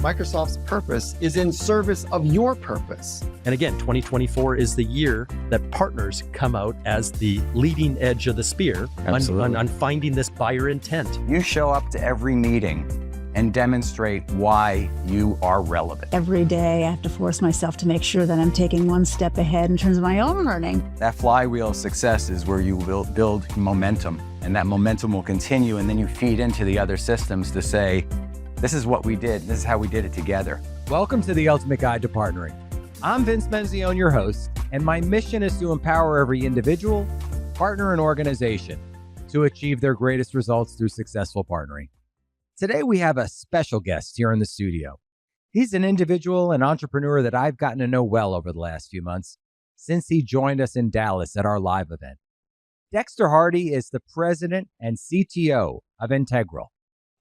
Microsoft's purpose is in service of your purpose. And again, 2024 is the year that partners come out as the leading edge of the spear on finding this buyer intent. You show up to every meeting and demonstrate why you are relevant. Every day I have to force myself to make sure that I'm taking one step ahead in terms of my own learning. That flywheel of success is where you will build momentum, and that momentum will continue, and then you feed into the other systems to say, this is what we did, this is how we did it together. Welcome to the Ultimate Guide to Partnering. I'm Vince Menzione, your host, and my mission is to empower every individual, partner, and organization to achieve their greatest results through successful partnering. Today, we have a special guest here in the studio. He's an individual and entrepreneur that I've gotten to know well over the last few months since he joined us in Dallas at our live event. Dexter Hardy is the president and CTO of Ntegral,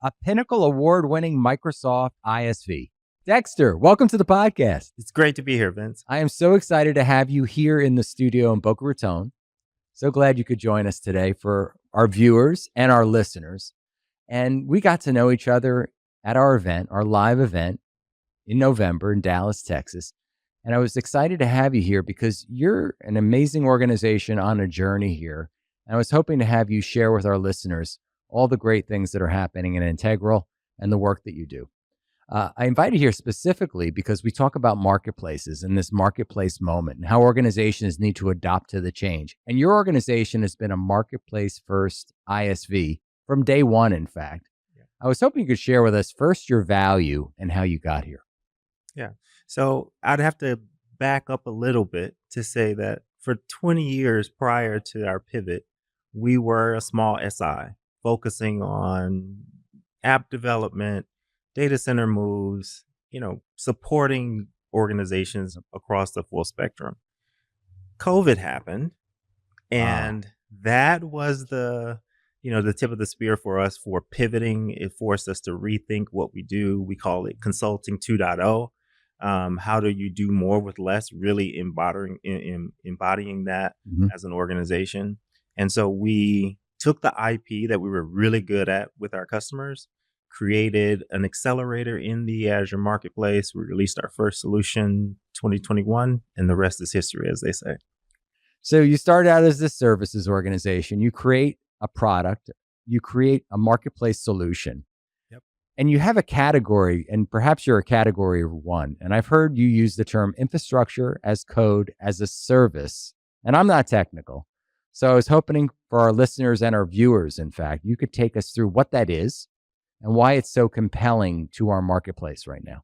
a Pinnacle Award-winning Microsoft ISV. Dexter, welcome to the podcast. It's great to be here, Vince. I am so excited to have you here in the studio in Boca Raton. So glad you could join us today for our viewers and our listeners. And we got to know each other at our event, our live event in November in Dallas, Texas. And I was excited to have you here because you're an amazing organization on a journey here. And I was hoping to have you share with our listeners all the great things that are happening in Ntegral and the work that you do. I invited you here specifically because we talk about marketplaces and this marketplace moment and how organizations need to adapt to the change. And your organization has been a marketplace first ISV from day one, in fact. Yeah. I was hoping you could share with us first your value and how you got here. Yeah. So I'd have to back up a little bit to say that for 20 years prior to our pivot, we were a small SI focusing on app development, data center moves, supporting organizations across the full spectrum. COVID happened, and that was the tip of the spear for us for pivoting. It forced us to rethink what we do. We call it consulting 2.0. How do you do more with less, really embodying that as an organization. And so we took the IP that we were really good at with our customers, created an accelerator in the Azure marketplace. We released our first solution 2021, and the rest is history, as they say. So you started out as this services organization. You create a product, you create a marketplace solution. Yep. And you have a category, and perhaps you're a category one. And I've heard you use the term infrastructure as code as a service. And I'm not technical. So I was hoping for our listeners and our viewers, in fact, you could take us through what that is and why it's so compelling to our marketplace right now.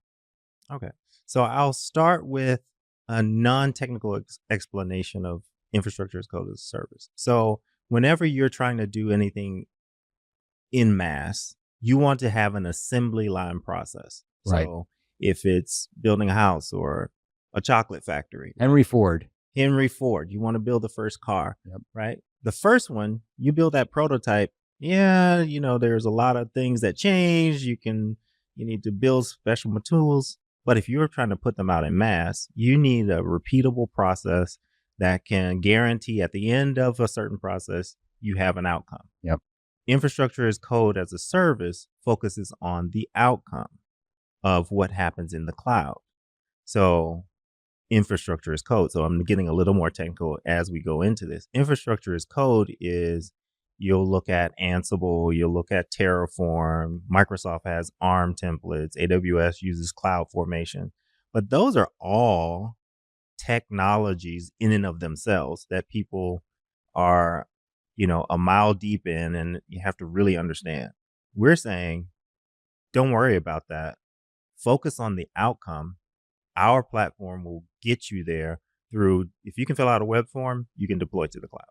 Okay. So I'll start with a non-technical explanation of infrastructure as code as a service. So whenever you're trying to do anything in mass, you want to have an assembly line process. Right. So if it's building a house or a chocolate factory. Henry Ford, you want to build the first car, right? The first one, you build that prototype. Yeah, there's a lot of things that change. You need to build special tools. But if you're trying to put them out in mass, you need a repeatable process that can guarantee at the end of a certain process, you have an outcome. Yep. Infrastructure as code as a service focuses on the outcome of what happens in the cloud. So infrastructure as code. So I'm getting a little more technical as we go into this. Infrastructure as code is, you'll look at Ansible, you'll look at Terraform, Microsoft has ARM templates, AWS uses CloudFormation. But those are all technologies in and of themselves that people are, a mile deep in, and you have to really understand. We're saying, don't worry about that. Focus on the outcome. Our platform will get you there through, if you can fill out a web form, you can deploy to the cloud.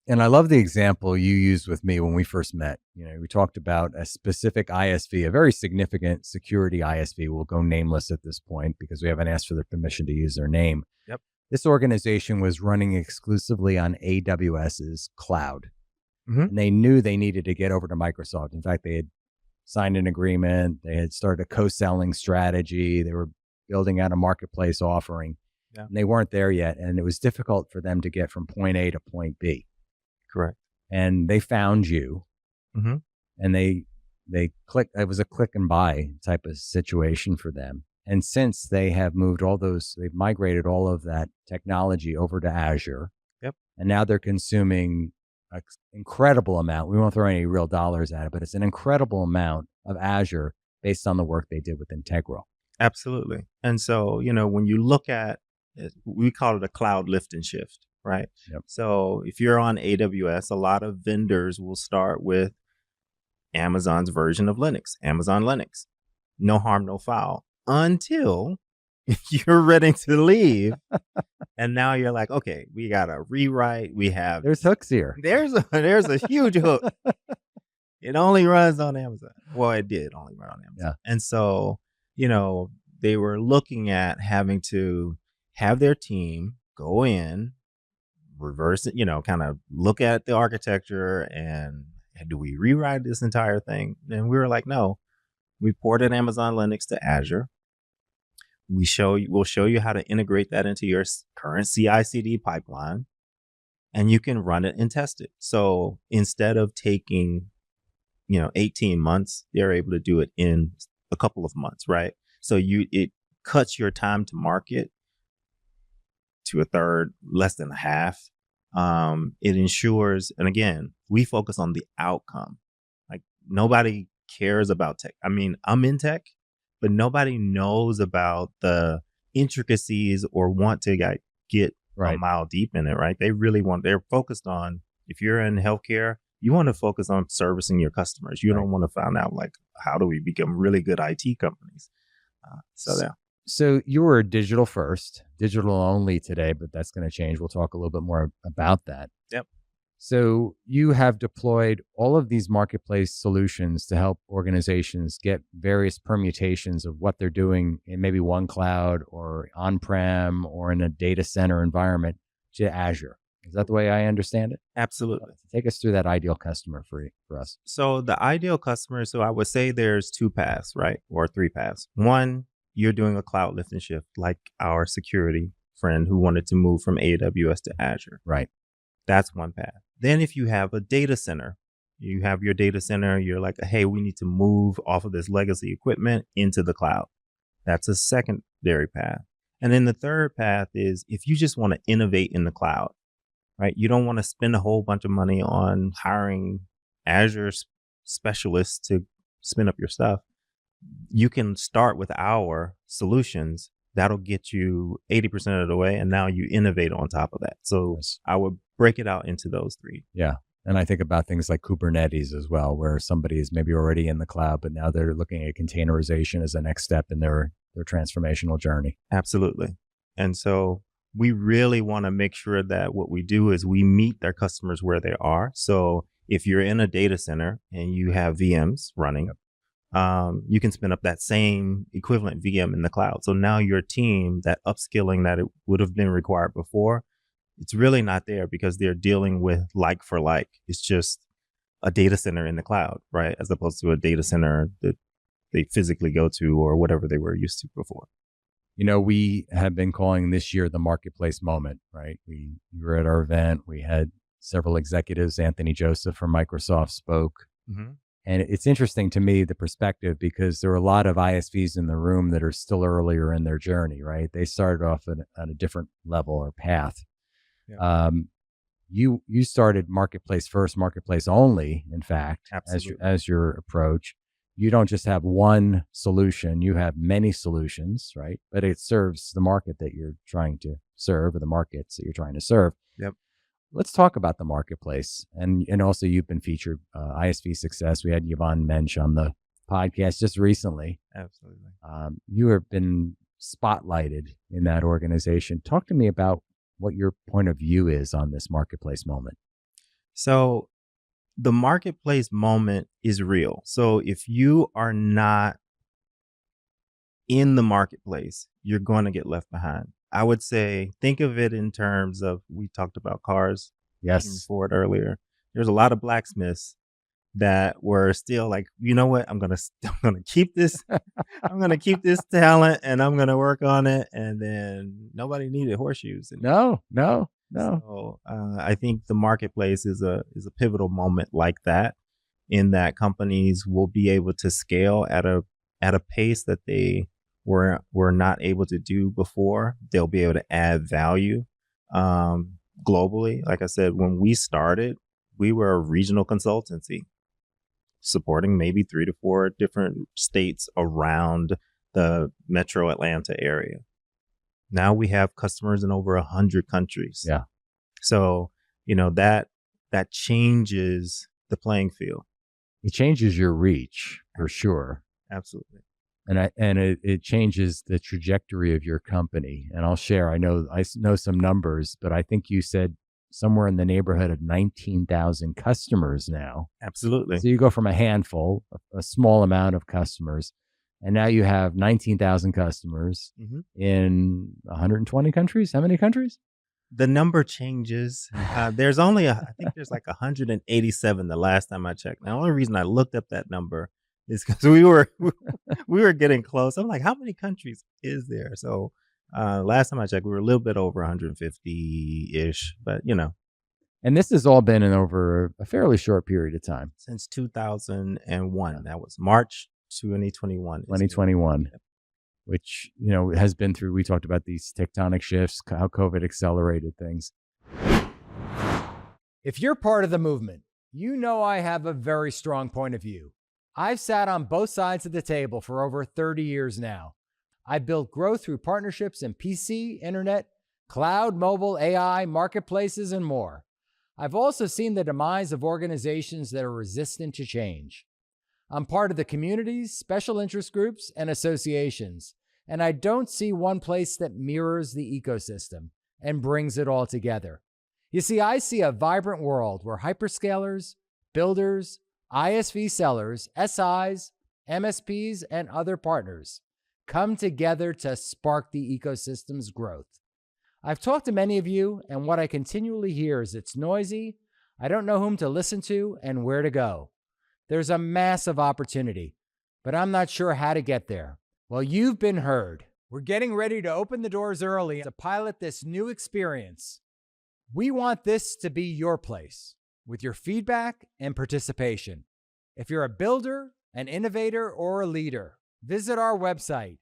And I love the example you used with me when we first met. We talked about a specific ISV, a very significant security ISV. We'll go nameless at this point because we haven't asked for their permission to use their name. Yep. This organization was running exclusively on AWS's cloud. Mm-hmm. And they knew they needed to get over to Microsoft. In fact, they had signed an agreement. They had started a co-selling strategy. They were building out a marketplace offering. Yeah. And they weren't there yet. And it was difficult for them to get from point A to point B. Correct. And they found you, and they it was a click and buy type of situation for them. And since they have they've migrated all of that technology over to Azure. Yep. And now they're consuming an incredible amount. We won't throw any real dollars at it, but it's an incredible amount of Azure based on the work they did with Ntegral. Absolutely. And so, when you look at it, we call it a cloud lift and shift, right? Yep. So if you're on AWS, a lot of vendors will start with Amazon's version of Linux, Amazon Linux. No harm, no foul, until you're ready to leave. And now you're like, okay, we got to rewrite. There's hooks here. There's a huge hook. It only runs on Amazon. Well, it did only run on Amazon. Yeah. And so, they were looking at having to have their team go in, reverse it, kind of look at the architecture and do we rewrite this entire thing? And we were like, no, we ported Amazon Linux to Azure. We'll show you how to integrate that into your current CI/CD pipeline, and you can run it and test it. So instead of taking, 18 months, they're able to do it in a couple of months, right? So it cuts your time to market to a third, less than a half. It ensures, and again, we focus on the outcome. Like nobody cares about tech. I mean, I'm in tech, but nobody knows about the intricacies or want to get a mile deep in it, right? They're focused on, if you're in healthcare, you want to focus on servicing your customers. You don't want to find out how do we become really good IT companies? So you were digital first, digital only today, but that's going to change. We'll talk a little bit more about that. Yep. So you have deployed all of these marketplace solutions to help organizations get various permutations of what they're doing in maybe one cloud or on-prem or in a data center environment to Azure. Is that the way I understand it? Absolutely. Take us through that ideal customer for us. So the ideal customer, so I would say there's two paths, right? Or three paths. One, you're doing a cloud lift and shift like our security friend who wanted to move from AWS to Azure. Right. That's one path. Then if you have a data center, you have your data center, you're like, hey, we need to move off of this legacy equipment into the cloud. That's a secondary path. And then the third path is if you just want to innovate in the cloud, right? You don't want to spend a whole bunch of money on hiring Azure specialists to spin up your stuff. You can start with our solutions. That'll get you 80% of the way. And now you innovate on top of that. So I would break it out into those three. Yeah. And I think about things like Kubernetes as well, where somebody is maybe already in the cloud, but now they're looking at containerization as the next step in their transformational journey. Absolutely. And so we really want to make sure that what we do is we meet their customers where they are. So if you're in a data center and you have VMs running, you can spin up that same equivalent VM in the cloud. So now your team, that upskilling that it would have been required before, it's really not there because they're dealing with like for like. It's just a data center in the cloud, right? As opposed to a data center that they physically go to or whatever they were used to before. We have been calling this year the marketplace moment, right? We were at our event. We had several executives. Anthony Joseph from Microsoft spoke. Mm-hmm. And it's interesting to me, the perspective, because there are a lot of ISVs in the room that are still earlier in their journey, right? They started off at a different level or path. Yeah. You started marketplace first, marketplace only, in fact, as your approach. You don't just have one solution, you have many solutions, right? But it serves the market that you're trying to serve or the markets that you're trying to serve. Yep. Let's talk about the marketplace. And also you've been featured, ISV Success. We had Yvonne Mensch on the podcast just recently. Absolutely. You have been spotlighted in that organization. Talk to me about what your point of view is on this marketplace moment. So the marketplace moment is real. So if you are not in the marketplace, you're going to get left behind. I would say, think of it in terms of, we talked about cars. Yes. Ford earlier. There's a lot of blacksmiths that were still like, you know what? I'm gonna keep this. I'm gonna keep this talent, and I'm gonna work on it. And then nobody needed horseshoes. No. So I think the marketplace is a pivotal moment like that. in that companies will be able to scale at a pace that they were not able to do before. They'll be able to add value globally. Like I said, when we started, we were a regional consultancy supporting maybe 3 to 4 different states around the metro Atlanta area. Now we have customers in over 100 countries. Yeah. So, that changes the playing field. It changes your reach for sure. Absolutely. And it changes the trajectory of your company. And I'll share, I know some numbers, but I think you said somewhere in the neighborhood of 19,000 customers now. Absolutely. So you go from a handful, a small amount of customers, and now you have 19,000 customers in 120 countries. How many countries? The number changes. There's only, I think there's like 187 the last time I checked. Now, the only reason I looked up that number is because we were getting close. I'm like, how many countries is there? So last time I checked, we were a little bit over 150-ish, but And this has all been in over a fairly short period of time. Since 2001. That was March 2021. 2021. Yep. Which, has been through, we talked about these tectonic shifts, how COVID accelerated things. If you're part of the movement, I have a very strong point of view. I've sat on both sides of the table for over 30 years now. I built growth through partnerships in PC, internet, cloud, mobile, AI, marketplaces, and more. I've also seen the demise of organizations that are resistant to change. I'm part of the communities, special interest groups, and associations, and I don't see one place that mirrors the ecosystem and brings it all together. You see, I see a vibrant world where hyperscalers, builders, ISV sellers, SIs, MSPs, and other partners come together to spark the ecosystem's growth. I've talked to many of you, and what I continually hear is it's noisy, I don't know whom to listen to, and where to go. There's a massive opportunity, but I'm not sure how to get there. Well, you've been heard. We're getting ready to open the doors early to pilot this new experience. We want this to be your place with your feedback and participation. If you're a builder, an innovator, or a leader, visit our website.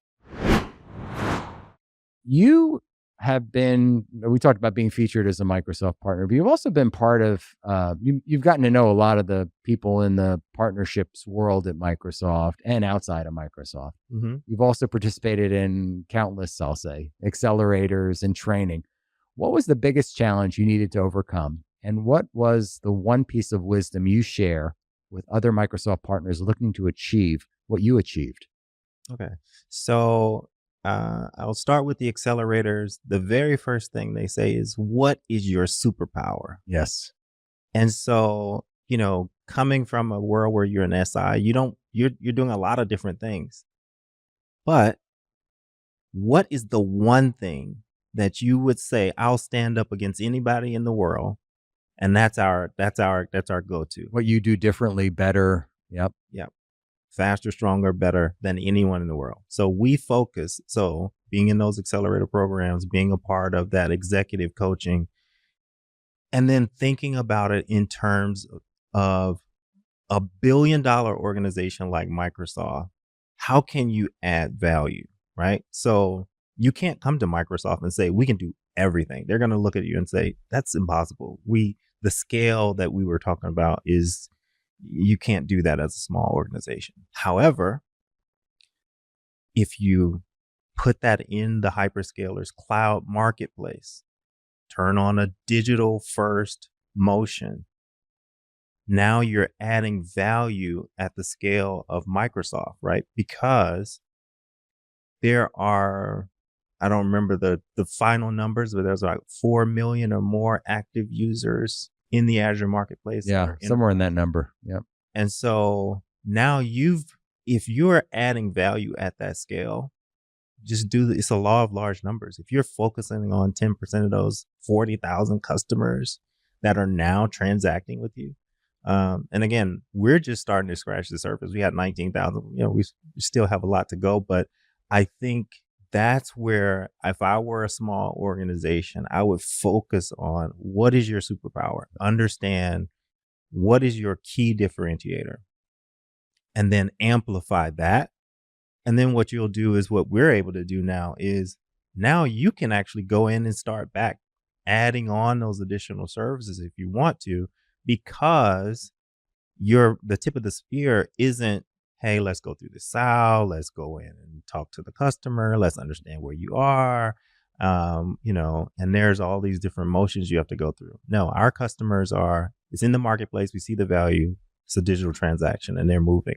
You have been, we talked about being featured as a Microsoft partner, but you've also been part of, you've gotten to know a lot of the people in the partnerships world at Microsoft and outside of Microsoft. You've also participated in countless, I'll say, accelerators and training. What was the biggest challenge you needed to overcome? And what was the one piece of wisdom you share with other Microsoft partners looking to achieve what you achieved? Okay. So I'll start with the accelerators. The very first thing they say is, what is your superpower? Yes. And so, coming from a world where you're an SI, you're doing a lot of different things. But what is the one thing that you would say, I'll stand up against anybody in the world, and that's our go-to. What you do differently, better. Yep. Faster, stronger, better than anyone in the world. So we focus. So being in those accelerator programs, being a part of that executive coaching, and then thinking about it in terms of a $1 billion organization like Microsoft, how can you add value, right? So you can't come to Microsoft and say, we can do everything. They're going to look at you and say, that's impossible. The scale that we were talking about is, you can't do that as a small organization. However, if you put that in the hyperscalers cloud marketplace, turn on a digital first motion, now you're adding value at the scale of Microsoft, right? Because there are, I don't remember the final numbers, but there's like 4 million or more active users in the Azure marketplace. Yeah, somewhere in that number. Yep. And so now if you're adding value at that scale, it's a law of large numbers. If you're focusing on 10% of those 40,000 customers that are now transacting with you. And again, we're just starting to scratch the surface. We had 19,000, we still have a lot to go, but I think that's where, if I were a small organization, I would focus on, what is your superpower? Understand what is your key differentiator? And then amplify that. And then what you'll do is what we're able to do now is now you can actually go in and start back adding on those additional services if you want to, because the tip of the spear isn't, hey, let's go through the SAL, let's go in and talk to the customer, let's understand where you are, and there's all these different motions you have to go through. No, our customers it's in the marketplace, we see the value, it's a digital transaction, and they're moving.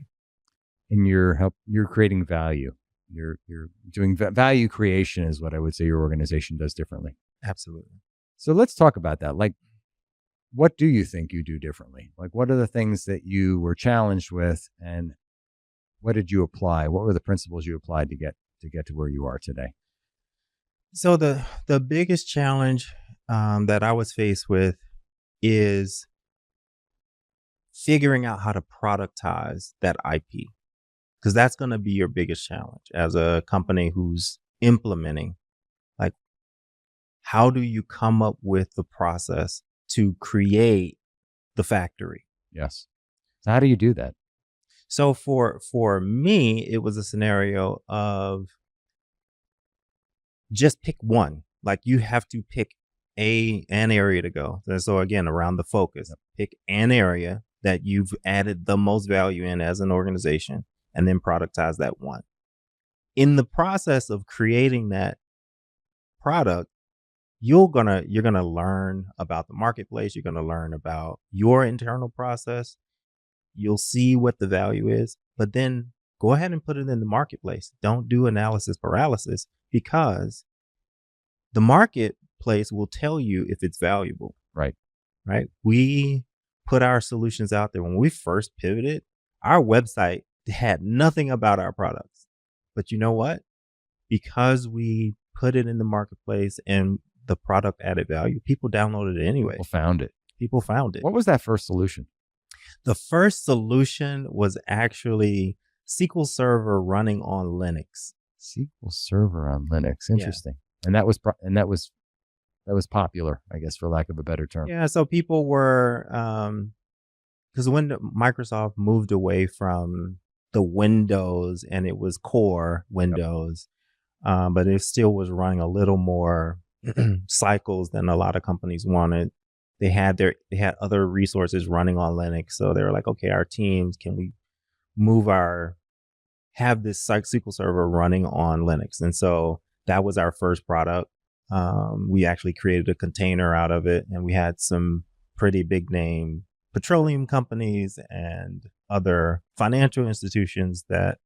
And you're creating value. You're doing value creation is what I would say your organization does differently. Absolutely. So let's talk about that. Like, what do you think you do differently? Like, what are the things that you were challenged with, and what did you apply? What were the principles you applied to get to where you are today? So the biggest challenge that I was faced with is figuring out how to productize that IP, because that's going to be your biggest challenge as a company who's implementing. Like, how do you come up with the process to create the factory? Yes. So how do you do that? So for me, it was a scenario of just pick one. Like, you have to pick an area to go. And so again, around the focus, pick an area that you've added the most value in as an organization, and then productize that one. In the process of creating that product, you're gonna learn about the marketplace. You're gonna learn about your internal process. You'll see what the value is, but then go ahead and put it in the marketplace. Don't do analysis paralysis, because the marketplace will tell you if it's valuable. Right. We put our solutions out there. When we first pivoted, our website had nothing about our products. But you know what? Because we put it in the marketplace and the product added value, people downloaded it anyway. People found it. What was that first solution? The first solution was actually SQL Server running on Linux. SQL Server on Linux. Interesting. Yeah. And that was popular, I guess, for lack of a better term. Yeah. So people were, because when Microsoft moved away from the Windows and it was core Windows, but it still was running a little more cycles than a lot of companies wanted. They had other resources running on Linux. So they were like, okay, our teams, can we have this SQL Server running on Linux? And so that was our first product. We actually created a container out of it, and we had some pretty big name petroleum companies and other financial institutions that,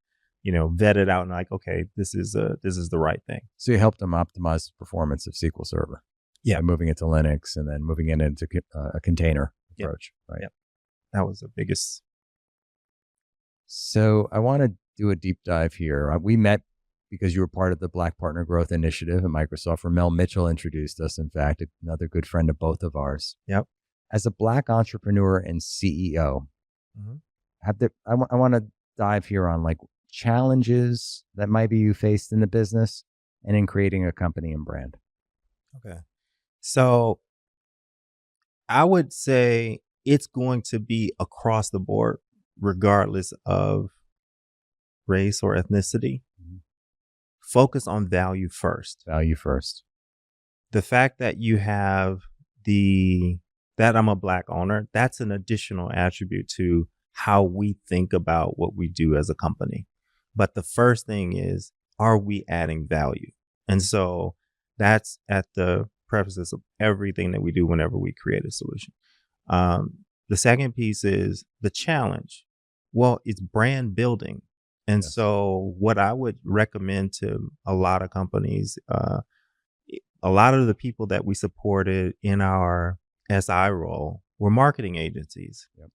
vetted out and like, okay, this is the right thing. So you helped them optimize the performance of SQL Server. Yeah. Moving it to Linux and then moving it into a container approach. Right. Yep. That was the biggest. So I want to do a deep dive here. We met because you were part of the Black Partner Growth Initiative at Microsoft. Ramel Mitchell introduced us, in fact, another good friend of both of ours. Yep. As a Black entrepreneur and CEO, I want to dive here on like challenges that maybe you faced in the business and in creating a company and brand. Okay. So I would say it's going to be across the board, regardless of race or ethnicity. Focus on value first. Value first. The fact that you have that I'm a Black owner, that's an additional attribute to how we think about what we do as a company. But the first thing is, are we adding value? And so that's at the prefaces of everything that we do whenever we create a solution. The second piece is the challenge. Well, it's brand building. And so what I would recommend to a lot of companies, a lot of the people that we supported in our SI role were marketing agencies. Yep.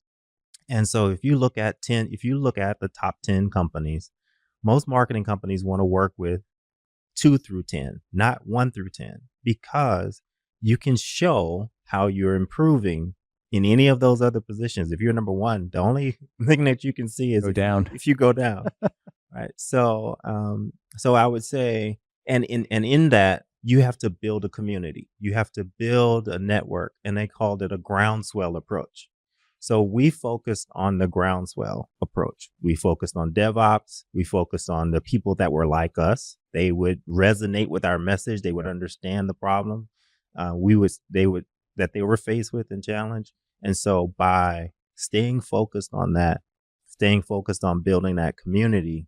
And so if you look at the top 10 companies, most marketing companies want to work with 2 through 10, not 1 through 10, because you can show how you're improving in any of those other positions. If you're number 1, the only thing that you can see is if you go down. Right. So I would say, and in that, you have to build a community. You have to build a network, and they called it a groundswell approach. So we focused on the groundswell approach. We focused on DevOps. We focused on the people that were like us. They would resonate with our message. They would understand the problem they were faced with and challenged. And so by staying focused on that, staying focused on building that community,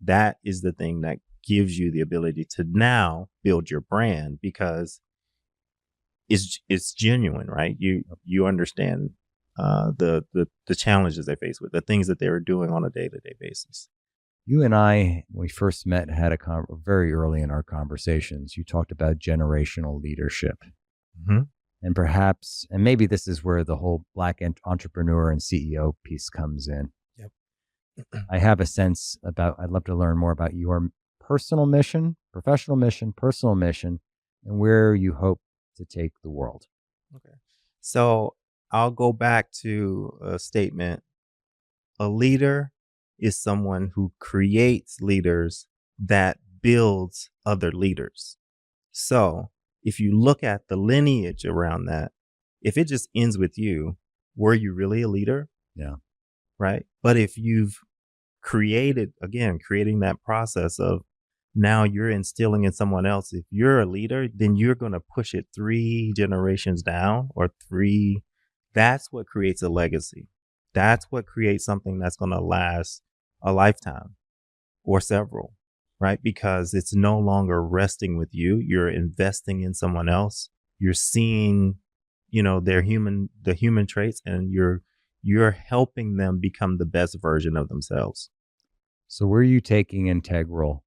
that is the thing that gives you the ability to now build your brand, because it's genuine, right? You understand the challenges they face with, the things that they were doing on a day-to-day basis. You and I, when we first met, had very early in our conversations, you talked about generational leadership. Mm-hmm. And perhaps, and maybe this is where the whole Black entrepreneur and CEO piece comes in. Yep. I have a sense I'd love to learn more about your personal mission, professional mission, personal mission, and where you hope to take the world. Okay. So I'll go back to a statement. A leader is someone who creates leaders that builds other leaders. So if you look at the lineage around that, if it just ends with you, were you really a leader? Yeah. Right. But if you've creating that process of now you're instilling in someone else, if you're a leader, then you're going to push it 3 generations down or 3. That's what creates a legacy. That's what creates something that's going to last a lifetime or several, right? Because it's no longer resting with you. You're investing in someone else. You're seeing, the human traits, and you're helping them become the best version of themselves. So where are you taking Ntegral,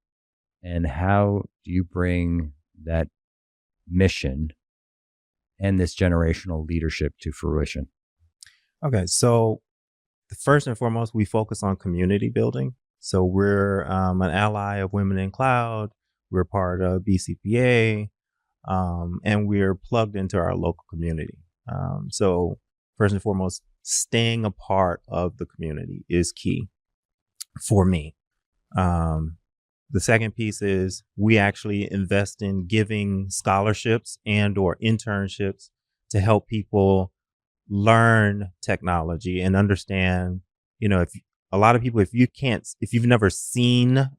and how do you bring that mission and this generational leadership to fruition? Okay, so first and foremost, we focus on community building. So we're an ally of Women in Cloud. We're part of BCPA, and we're plugged into our local community. So first and foremost, staying a part of the community is key for me. The second piece is we actually invest in giving scholarships and or internships to help people learn technology and understand, if a lot of people, if you've never seen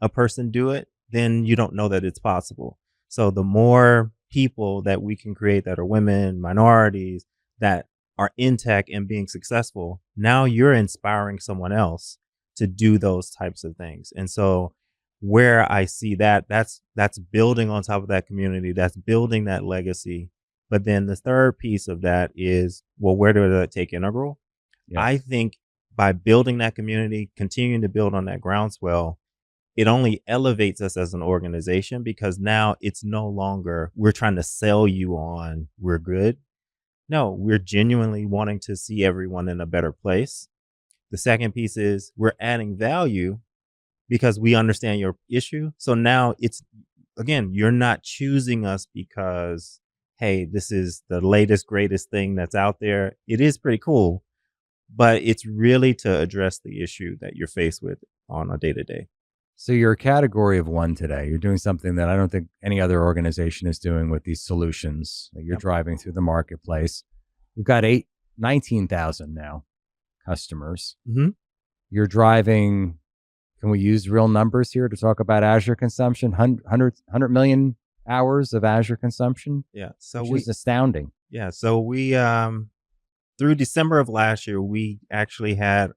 a person do it, then you don't know that it's possible. So the more people that we can create that are women, minorities, that are in tech and being successful, now you're inspiring someone else to do those types of things. And so where I see that's building on top of that community, that's building that legacy. But then the third piece of that is, well, where does that take Integral? Yeah. I think by building that community, continuing to build on that groundswell, it only elevates us as an organization, because now it's no longer we're trying to sell you on we're good. No, we're genuinely wanting to see everyone in a better place. The second piece is we're adding value because we understand your issue. So now it's, again, you're not choosing us because, hey, this is the latest, greatest thing that's out there. It is pretty cool, but it's really to address the issue that you're faced with on a day-to-day. So you're a category of one today. You're doing something that I don't think any other organization is doing with these solutions that you're driving through the marketplace. You've got 19,000 now customers. Mm-hmm. You're driving, can we use real numbers here to talk about Azure consumption? 100 million hours of Azure consumption? Yeah. So which is astounding. Yeah. So we, through December of last year, we actually had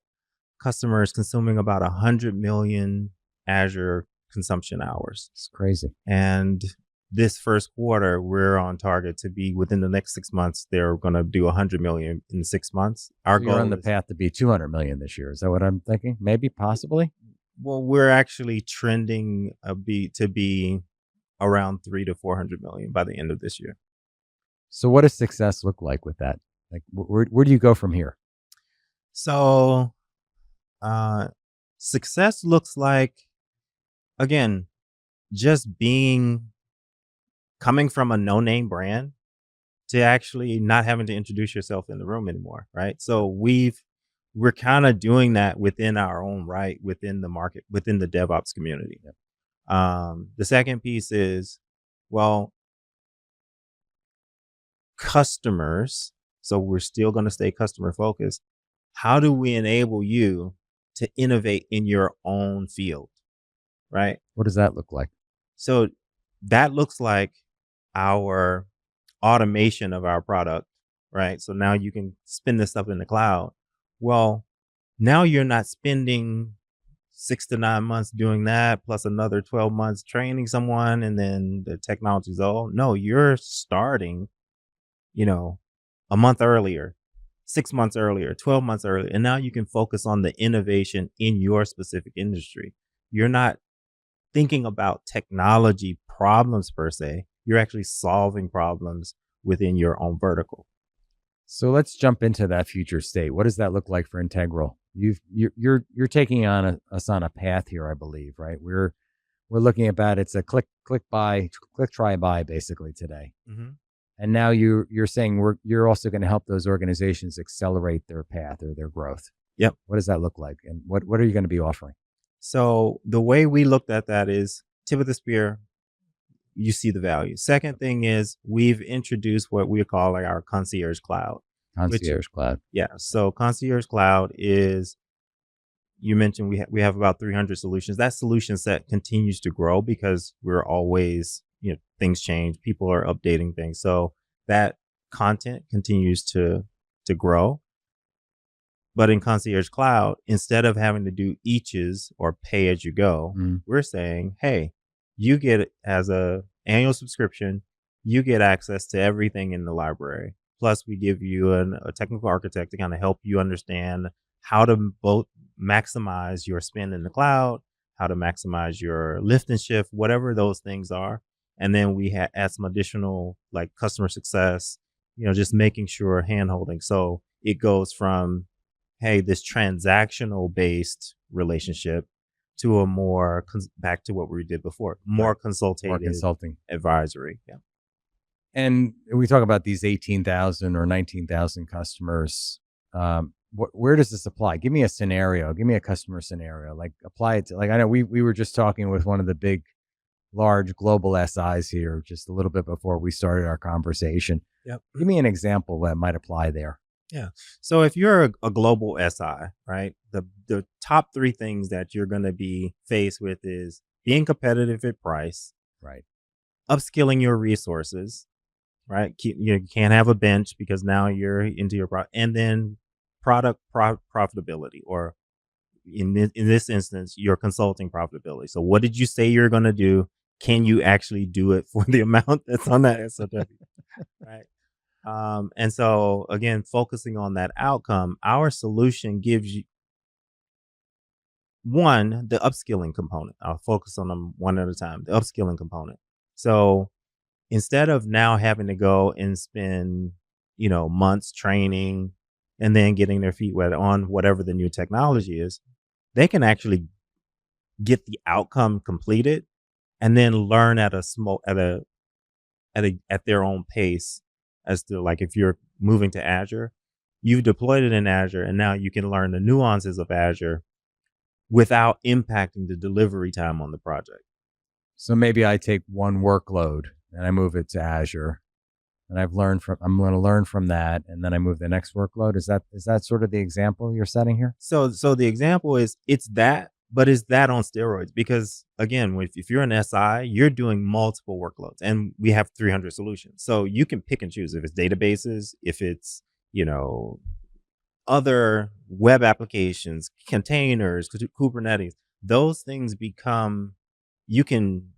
customers consuming about 100 million Azure consumption hours. It's crazy. And this first quarter, we're on target to be within the next 6 months. They're going to do 100 million in 6 months. Our goal is on the path to be 200 million this year. Is that what I'm thinking? Maybe, possibly. Well, we're actually trending to be around 300 to 400 million by the end of this year. So, what does success look like with that? Like, where do you go from here? So, success looks like, again, just coming from a no-name brand to actually not having to introduce yourself in the room anymore, right? So we're kind of doing that within our own right, within the market, within the DevOps community. Yep. The second piece is, well, customers So we're still going to stay customer focused. How do we enable you to innovate in your own field? Right. What does that look like? So that looks like our automation of our product, right? So now you can spin this stuff in the cloud. Well, now you're not spending 6 to 9 months doing that, plus another 12 months training someone, and then the technology's old. No, you're starting, a month earlier, 6 months earlier, 12 months earlier, and now you can focus on the innovation in your specific industry. You're not thinking about technology problems per se. You're actually solving problems within your own vertical. So let's jump into that future state. What does that look like for Ntegral? You're taking us on a path here, I believe, right? We're looking about it's a click try buy basically today, and now you're saying you're also going to help those organizations accelerate their path or their growth. Yep. What does that look like, and what are you going to be offering? So the way we looked at that is tip of the spear. You see the value. Second thing is we've introduced what we call like our Concierge Cloud. Cloud. Yeah. So Concierge Cloud is, you mentioned we have about 300 solutions. That solution set continues to grow because we're always, things change. People are updating things. So that content continues to grow. But in Concierge Cloud, instead of having to do eaches or pay as you go, we're saying, hey, you get it as a annual subscription. You get access to everything in the library. Plus, we give you a technical architect to kind of help you understand how to both maximize your spend in the cloud, how to maximize your lift and shift, whatever those things are. And then we add some additional like customer success, just making sure hand-holding. So it goes from, hey, this transactional based relationship to a more back to what we did before, more consulting advisory. Yeah. And we talk about these 18,000 or 19,000 customers. Where does this apply? Give me a scenario. Give me a customer scenario. Like apply it to, like, I know we were just talking with one of the big, large global SIs here just a little bit before we started our conversation. Yep. Give me an example that might apply there. Yeah. So if you're a global SI, right, the top 3 things that you're going to be faced with is being competitive at price, right, upskilling your resources, right? You can't have a bench because now you're into your product, and then product profitability, or in this instance, your consulting profitability. So what did you say you're going to do? Can you actually do it for the amount that's on that SOW? Right. And so again, focusing on that outcome, our solution gives you the upskilling component. I'll focus on them one at a time. The upskilling component. So instead of now having to go and spend, months training and then getting their feet wet on whatever the new technology is, they can actually get the outcome completed and then learn at their own pace. As to like, if you're moving to Azure, you've deployed it in Azure, and now you can learn the nuances of Azure without impacting the delivery time on the project. So maybe I take one workload and I move it to Azure, and I'm going to learn from that, and then I move the next workload. Is that sort of the example you're setting here? So the example is it's that, but it's that on steroids, because again, if you're an SI, you're doing multiple workloads, and we have 300 solutions. So you can pick and choose if it's databases, if it's, other web applications, containers, Kubernetes. Those things become, you can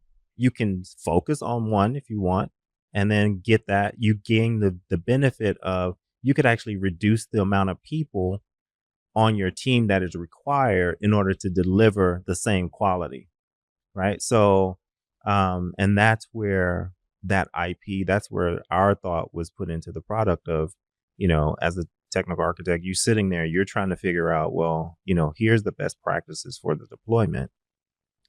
focus on one if you want, and then get that. You gain the benefit of, you could actually reduce the amount of people on your team that is required in order to deliver the same quality, right? So, and that's where that IP, that's where our thought was put into the product of, as a technical architect, you sitting there, you're trying to figure out, well, here's the best practices for the deployment.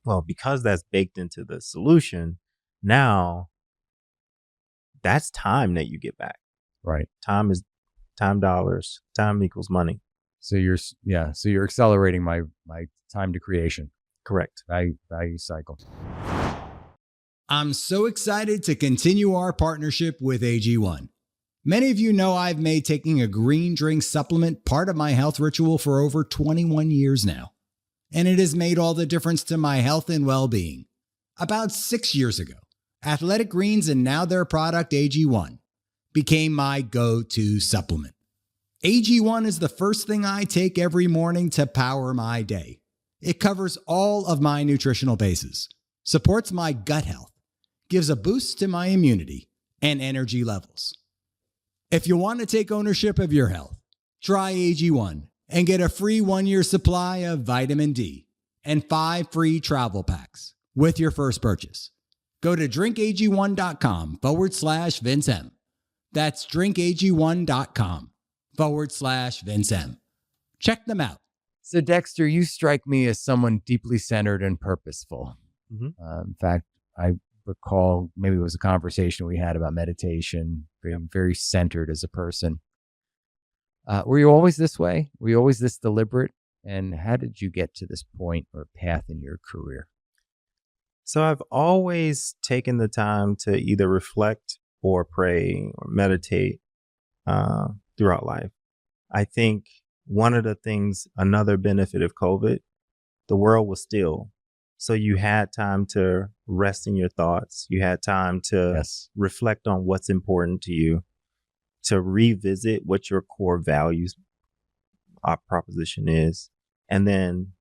Well, because that's baked into the solution, now that's time that you get back. Right. Time dollars. Time equals money. So you're accelerating my time to creation. Correct. Value cycle. I'm so excited to continue our partnership with AG1. Many of you know I've made taking a green drink supplement part of my health ritual for over 21 years now, and it has made all the difference to my health and well-being. About 6 years ago, Athletic Greens and now their product AG1 became my go-to supplement. AG1 is the first thing I take every morning to power my day. It covers all of my nutritional bases, supports my gut health, gives a boost to my immunity and energy levels. If you want to take ownership of your health, try AG1 and get a free 1-year supply of vitamin D and 5 free travel packs with your first purchase. Go to drinkag1.com/Vince M. That's drinkag1.com/Vince M. Check them out. So, Dexter, you strike me as someone deeply centered and purposeful. In fact, I recall maybe it was a conversation we had about meditation, being very centered as a person. Were you always this way? Were you always this deliberate? And how did you get to this point or path in your career? So I've always taken the time to either reflect or pray or meditate throughout life. I think one of the things, another benefit of COVID, the world was still. So you had time to rest in your thoughts. You had time to reflect on what's important to you, to revisit what your core values proposition is. And then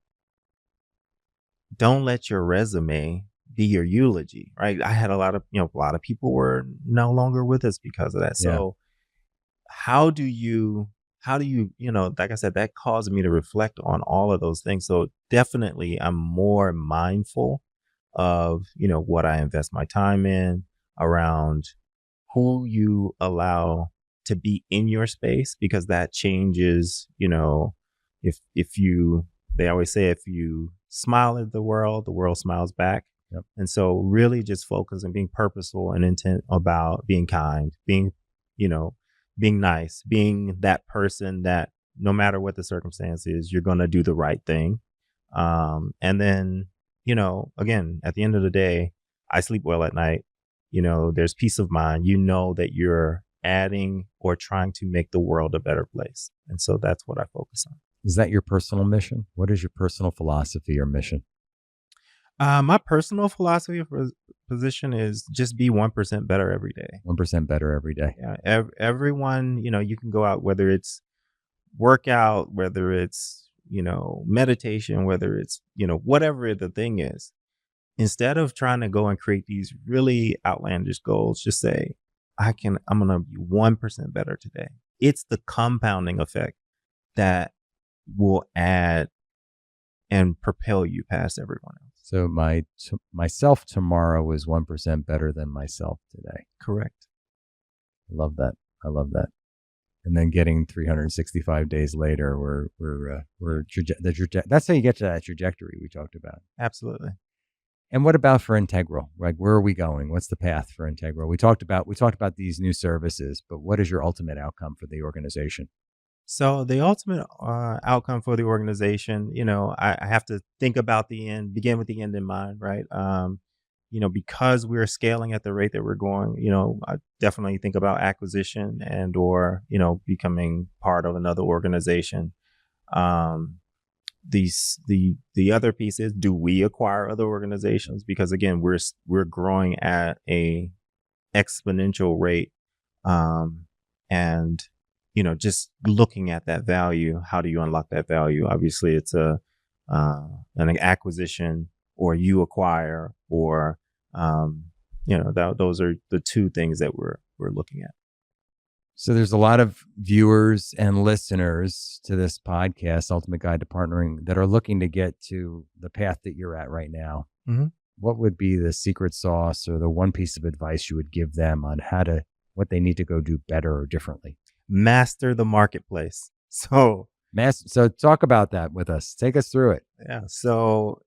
don't let your resume be your eulogy, right? I had a lot of people were no longer with us because of that. So how do you, like I said, that caused me to reflect on all of those things. So definitely I'm more mindful of, what I invest my time in, around who you allow to be in your space, because that changes, they always say, if you smile at the world smiles back. Yep. And so really just focus on being purposeful and intent about being kind, being nice, being that person that no matter what the circumstance is, you're going to do the right thing. And then, again, at the end of the day, I sleep well at night. There's peace of mind. That you're adding or trying to make the world a better place. And so that's what I focus on. Is that your personal mission? What is your personal philosophy or mission? My personal philosophy or position is just be 1% better every day. 1% better every day. Yeah. Everyone, you can go out, whether it's workout, whether it's, meditation, whether it's, whatever the thing is. Instead of trying to go and create these really outlandish goals, just say, I'm going to be 1% better today. It's the compounding effect that will add and propel you past everyone else. So myself tomorrow is 1% better than myself today. Correct. I love that. And then getting 365 days later, that's how you get to that trajectory we talked about. Absolutely. And what about for Ntegral? Like, where are we going? What's the path for Ntegral? We talked about these new services, but what is your ultimate outcome for the organization? So the ultimate outcome for the organization, I have to think about the end, begin with the end in mind, right? Because we're scaling at the rate that we're going, I definitely think about acquisition and or, becoming part of another organization. The other piece is, do we acquire other organizations? Because again, we're growing at a exponential rate, and just looking at that value. How do you unlock that value? Obviously, it's an acquisition, or you acquire, or those are the two things that we're looking at. So there's a lot of viewers and listeners to this podcast, Ultimate Guide to Partnering, that are looking to get to the path that you're at right now. Mm-hmm. What would be the secret sauce or the one piece of advice you would give them on what they need to go do better or differently? Master the marketplace. So talk about that with us. Take us through it. Yeah. So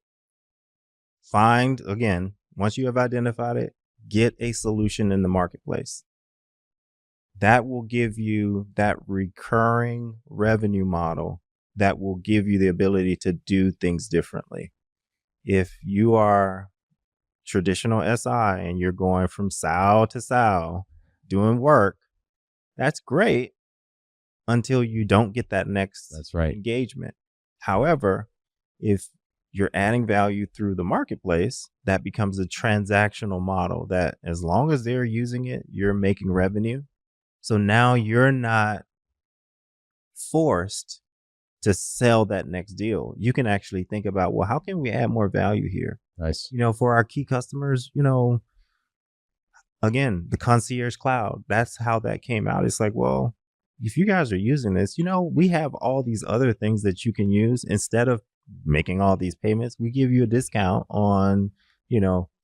once you have identified it, get a solution in the marketplace. That will give you that recurring revenue model that will give you the ability to do things differently. If you are traditional SI and you're going from SAL to SAL doing work, That's great until you don't get that next That's right. engagement. However, if you're adding value through the marketplace, that becomes a transactional model that as long as they're using it, you're making revenue. So now you're not forced to sell that next deal. You can actually think about, well, how can we add more value here? Nice. For our key customers, again, the concierge cloud, that's how that came out. It's like, well, if you guys are using this, we have all these other things that you can use. Instead of making all these payments, we give you a discount on,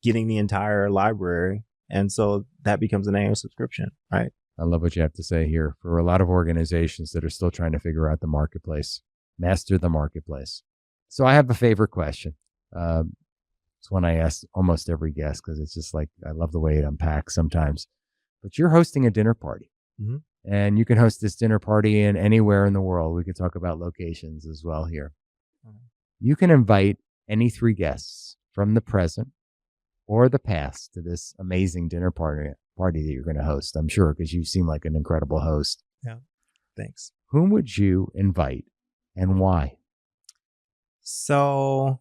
getting the entire library. And so that becomes an annual subscription, right? I love what you have to say here for a lot of organizations that are still trying to figure out the marketplace, master the marketplace. So I have a favorite question. It's one I ask almost every guest because it's just like, I love the way it unpacks sometimes. But you're hosting a dinner party. Mm-hmm. And you can host this dinner party in anywhere in the world. We could talk about locations as well here. You can invite any 3 guests from the present or the past to this amazing dinner party that you're going to host, I'm sure, because you seem like an incredible host. Yeah, thanks. Whom would you invite and why? So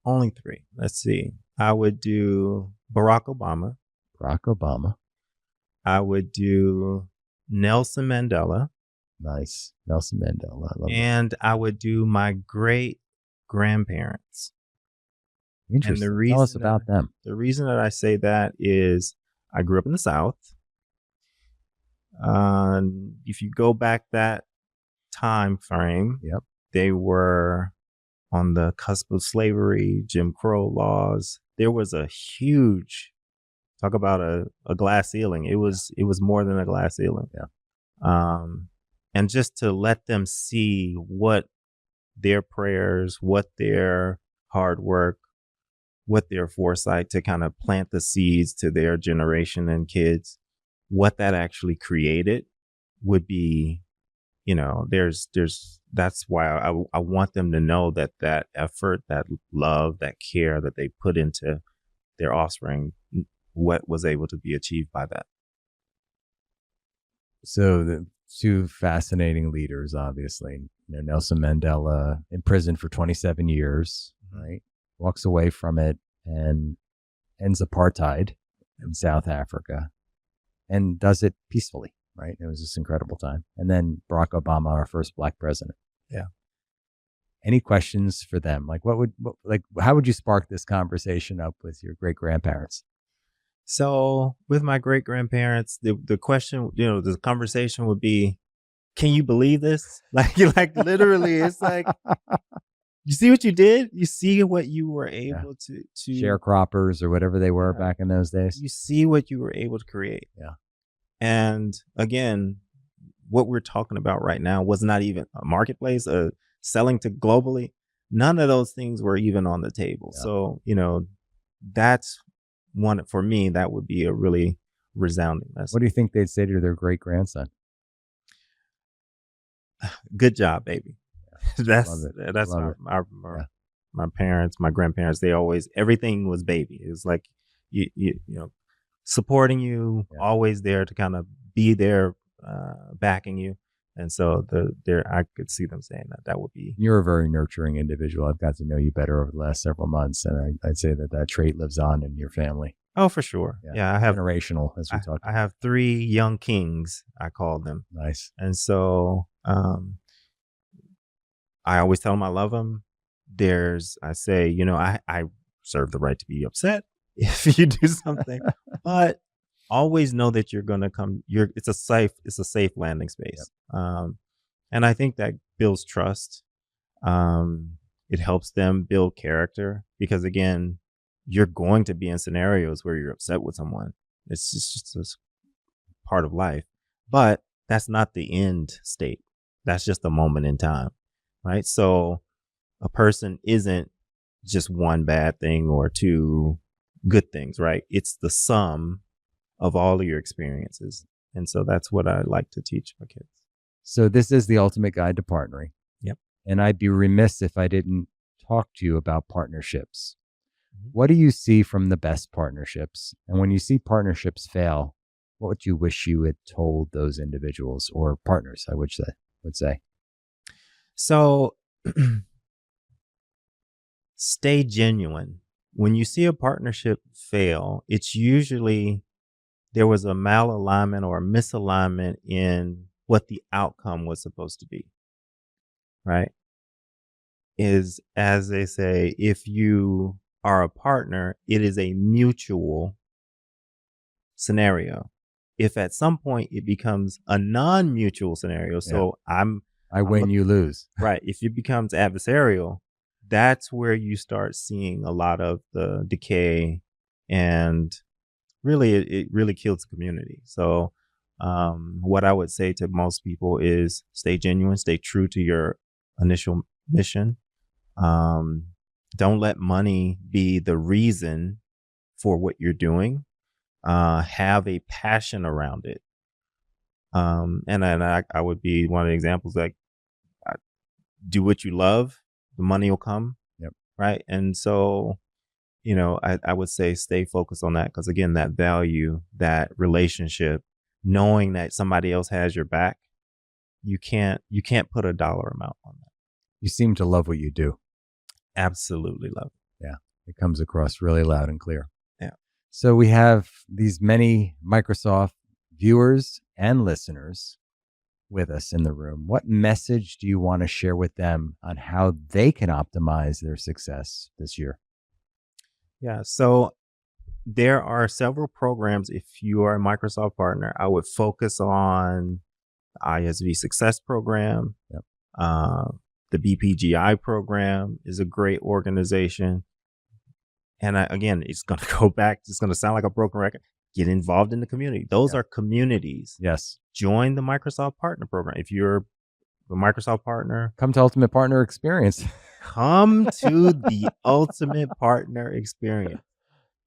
only 3. Let's see. I would do Barack Obama. Barack Obama. I would do Nelson Mandela. Nice. Nelson Mandela. I love and I would do my great grandparents. Interesting. And the reason Tell us about them. The reason that I say that is I grew up in the South. If you go back that time frame, Yep. They were on the cusp of slavery, Jim Crow laws. There was a huge, talk about a glass ceiling. It was more than a glass ceiling. Yeah. And just to let them see what their prayers, what their hard work, what their foresight to kind of plant the seeds to their generation and kids, what that actually created would be, that's why I want them to know that effort, that love, that care that they put into their offspring, what was able to be achieved by that. So the 2 fascinating leaders, obviously, Nelson Mandela in prison for 27 years, right? Walks away from it and ends apartheid in South Africa and does it peacefully, right? It was this incredible time. And then Barack Obama, our first Black president. Yeah. Any questions for them? Like how would you spark this conversation up with your great grandparents? So with my great grandparents, the question, the conversation would be, can you believe this? Like literally, it's like, you see what you did? You see what you were able to sharecroppers or whatever they were back in those days. You see what you were able to create. Yeah. And again, what we're talking about right now was not even a marketplace, selling to globally. None of those things were even on the table. Yeah. So, that's one for me, that would be a really resounding message. What do you think they'd say to their great grandson? Good job, baby. Yeah. That's my parents, my grandparents. They always, everything was baby. It was like you supporting you, always there to kind of be there, backing you. And so I could see them saying that would be. You're a very nurturing individual. I've got to know you better over the last several months, and I'd say that trait lives on in your family. Oh, for sure. Yeah, I have generational, as we talked. I have 3 young kings, I call them. Nice. And so I always tell them I love them. I say, I reserve the right to be upset if you do something, but always know that you're going to come. It's a safe landing space. Yep. And I think that builds trust. It helps them build character because again, you're going to be in scenarios where you're upset with someone. It's just part of life, but that's not the end state. That's just a moment in time, right? So a person isn't just one bad thing or 2 good things, right? It's the sum of all of your experiences. And so that's what I like to teach my kids. So this is the ultimate guide to partnering. Yep. And I'd be remiss if I didn't talk to you about partnerships. What do you see from the best partnerships? And when you see partnerships fail, what would you wish you had told those individuals or partners, I would say? So stay genuine. When you see a partnership fail, it's usually there was a malalignment or a misalignment in what the outcome was supposed to be, right? Is, as they say, if you are a partner, it is a mutual scenario. If at some point it becomes a non-mutual scenario, so I win, you lose. Right. If it becomes adversarial, that's where you start seeing a lot of the decay, and really, it really kills the community. So what I would say to most people is stay genuine, stay true to your initial mission. Don't let money be the reason for what you're doing. Have a passion around it. And I would be one of the examples, like, do what you love, the money will come. Yep. Right. And so, you know, I would say stay focused on that, because again, that value, that relationship, knowing that somebody else has your back, you can't put a dollar amount on that. You seem to love what you do. Absolutely love it. Yeah. It comes across really loud and clear. Yeah. So we have these many Microsoft viewers and listeners with us in the room. What message do you want to share with them on how they can optimize their success this year? Yeah. So there are several programs. If you are a Microsoft partner, I would focus on the ISV Success Program. Yep. The BPGI program is a great organization. And again, it's going to go back. It's going to sound like a broken record. Get involved in the community. Those are communities. Yes. Join the Microsoft Partner Program. If you're a Microsoft partner, come to Ultimate Partner Experience. Come to the Ultimate Partner Experience.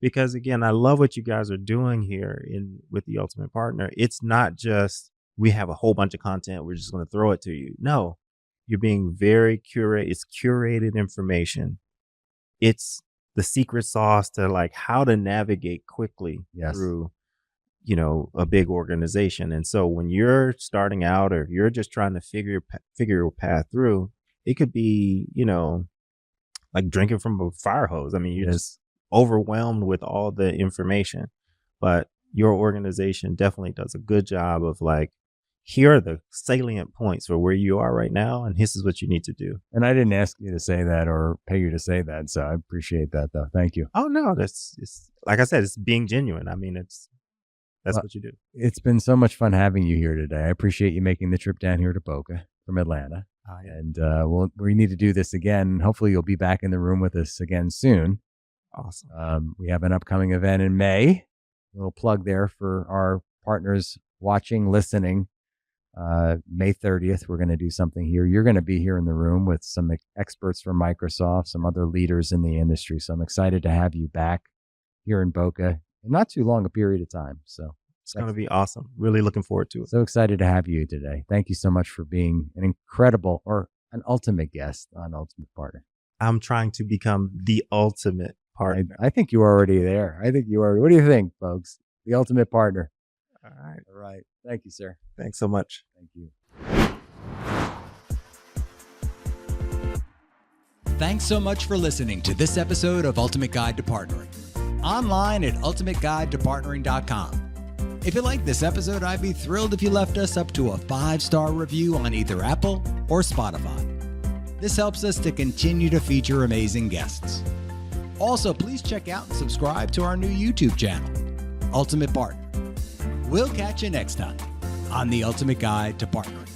Because again, I love what you guys are doing here with the Ultimate Partner. It's not just we have a whole bunch of content, we're just going to throw it to you. No, you're being very curated. It's curated information. It's the secret sauce to like how to navigate quickly through, you know, a big organization. And so when you're starting out, or if you're just trying to figure your path through, it could be, you know, like drinking from a fire hose. I mean, you're just overwhelmed with all the information. But your organization definitely does a good job of like, here are the salient points for where you are right now, and this is what you need to do. And I didn't ask you to say that or pay you to say that, so I appreciate that, though. Thank you. Oh no, it's like I said, it's being genuine. I mean, that's what you do. It's been so much fun having you here today. I appreciate you making the trip down here to Boca from Atlanta. Oh, yeah. And we need to do this again. Hopefully, you'll be back in the room with us again soon. Awesome. We have an upcoming event in May. A little plug there for our partners watching, listening. May 30th, we're going to do something here. You're going to be here in the room with some experts from Microsoft, some other leaders in the industry. So I'm excited to have you back here in Boca in not too long a period of time. So it's going to be awesome. Really looking forward to it. So excited to have you today. Thank you so much for being an incredible or an ultimate guest on Ultimate Partner. I'm trying to become the ultimate partner. I think you're already there. I think you are. What do you think, folks? The Ultimate Partner. All right. All right. Thank you, sir. Thanks so much. Thank you. Thanks so much for listening to this episode of Ultimate Guide to Partnering. Online at ultimateguidetopartnering.com. If you like this episode, I'd be thrilled if you left us up to a 5-star review on either Apple or Spotify. This helps us to continue to feature amazing guests. Also, please check out and subscribe to our new YouTube channel, Ultimate Partner. We'll catch you next time on the Ultimate Guide to Partnering.